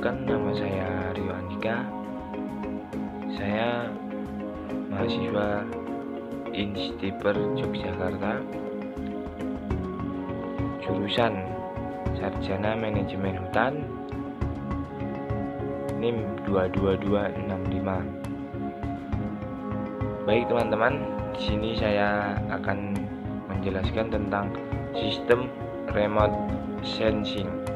Perkenalkan, nama saya Rio Andika. Saya mahasiswa Instiper Yogyakarta, jurusan Sarjana Manajemen Hutan, NIM 22265. Baik teman-teman, di sini saya akan menjelaskan tentang sistem remote sensing.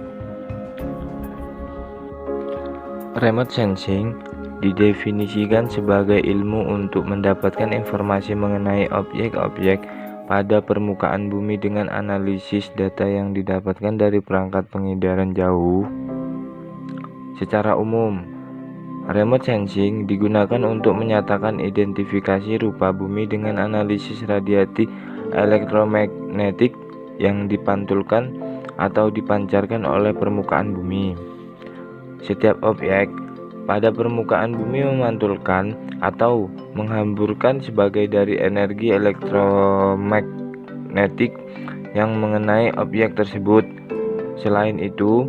Remote sensing didefinisikan sebagai ilmu untuk mendapatkan informasi mengenai objek-objek pada permukaan bumi dengan analisis data yang didapatkan dari perangkat pengindaran jauh. Secara umum, remote sensing digunakan untuk menyatakan identifikasi rupa bumi dengan analisis radiasi elektromagnetik yang dipantulkan atau dipancarkan oleh permukaan bumi. Setiap objek pada permukaan bumi memantulkan atau menghamburkan sebagai dari energi elektromagnetik yang mengenai objek tersebut. Selain itu,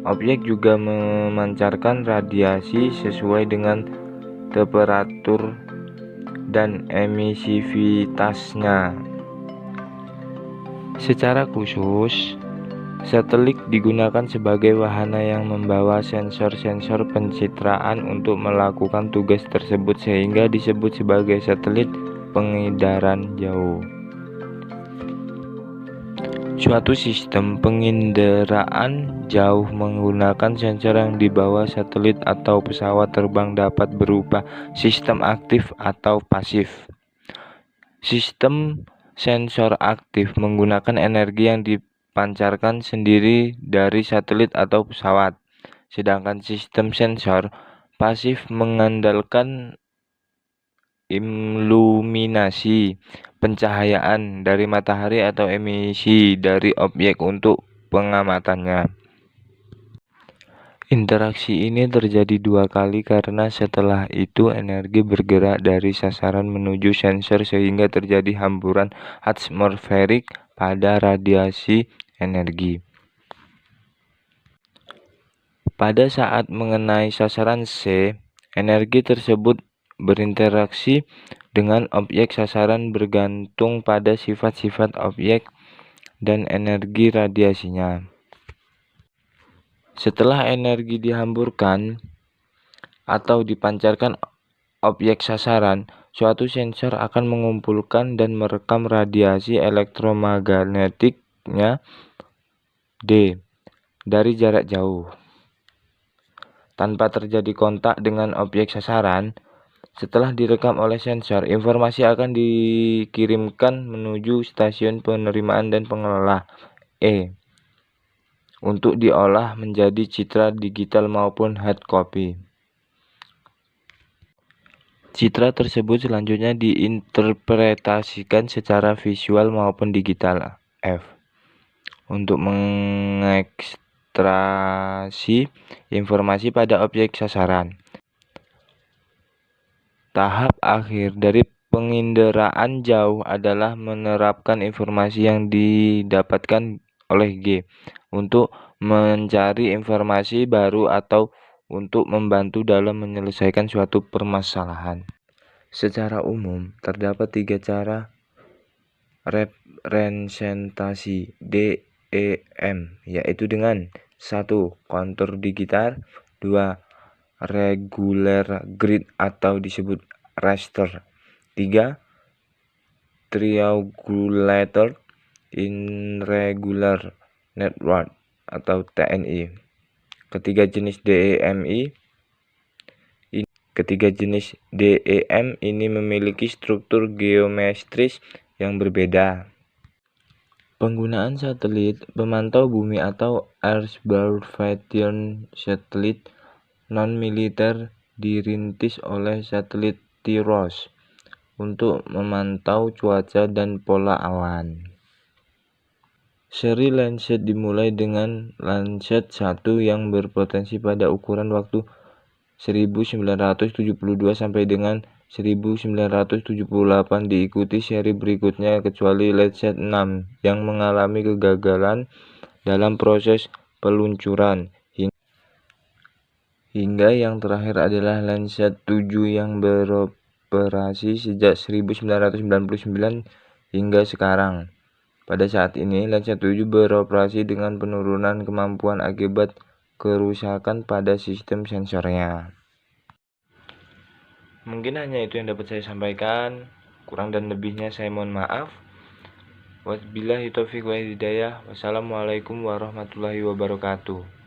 objek juga memancarkan radiasi sesuai dengan temperatur dan emisivitasnya. Secara khusus, satelit digunakan sebagai wahana yang membawa sensor-sensor pencitraan untuk melakukan tugas tersebut sehingga disebut sebagai satelit pengindaran jauh. Suatu sistem penginderaan jauh menggunakan sensor yang dibawa satelit atau pesawat terbang dapat berupa sistem aktif atau pasif. Sistem sensor aktif menggunakan energi yang dipancarkan sendiri dari satelit atau pesawat, sedangkan sistem sensor pasif mengandalkan iluminasi pencahayaan dari matahari atau emisi dari objek untuk pengamatannya. Interaksi ini terjadi dua kali karena setelah itu energi bergerak dari sasaran menuju sensor sehingga terjadi hamburan atmosferik pada radiasi energi. Pada saat mengenai sasaran C, energi tersebut berinteraksi dengan objek sasaran bergantung pada sifat-sifat objek dan energi radiasinya. Setelah energi dihamburkan atau dipancarkan objek sasaran, suatu sensor akan mengumpulkan dan merekam radiasi elektromagnetiknya D dari jarak jauh. Tanpa terjadi kontak dengan objek sasaran, setelah direkam oleh sensor, informasi akan dikirimkan menuju stasiun penerimaan dan pengelola E untuk diolah menjadi citra digital maupun hard copy. Citra tersebut selanjutnya diinterpretasikan secara visual maupun digital F untuk mengekstraksi informasi pada objek sasaran. Tahap akhir dari penginderaan jauh adalah menerapkan informasi yang didapatkan oleh G untuk mencari informasi baru atau untuk membantu dalam menyelesaikan suatu permasalahan. Secara umum, terdapat tiga cara representasi DEM, yaitu dengan 1. Kontur digital, 2. Regular grid atau disebut raster, 3. Triangulator irregular network atau TNI. Ketiga jenis DEM ini memiliki struktur geometris yang berbeda. Penggunaan satelit pemantau bumi atau Earth Observation Satellite non-militer dirintis oleh satelit TIROS untuk memantau cuaca dan pola awan. Seri Landsat dimulai dengan Landsat 1 yang berpotensi pada ukuran waktu 1972 sampai dengan 1978, diikuti seri berikutnya kecuali Landsat 6 yang mengalami kegagalan dalam proses peluncuran Hingga yang terakhir adalah Landsat 7 yang beroperasi sejak 1999 hingga sekarang. Pada saat ini, Landsat 7 beroperasi dengan penurunan kemampuan akibat kerusakan pada sistem sensornya. Mungkin hanya itu yang dapat saya sampaikan. Kurang dan lebihnya saya mohon maaf. Wabillahi taufiq wa hidayah. Wassalamualaikum warahmatullahi wabarakatuh.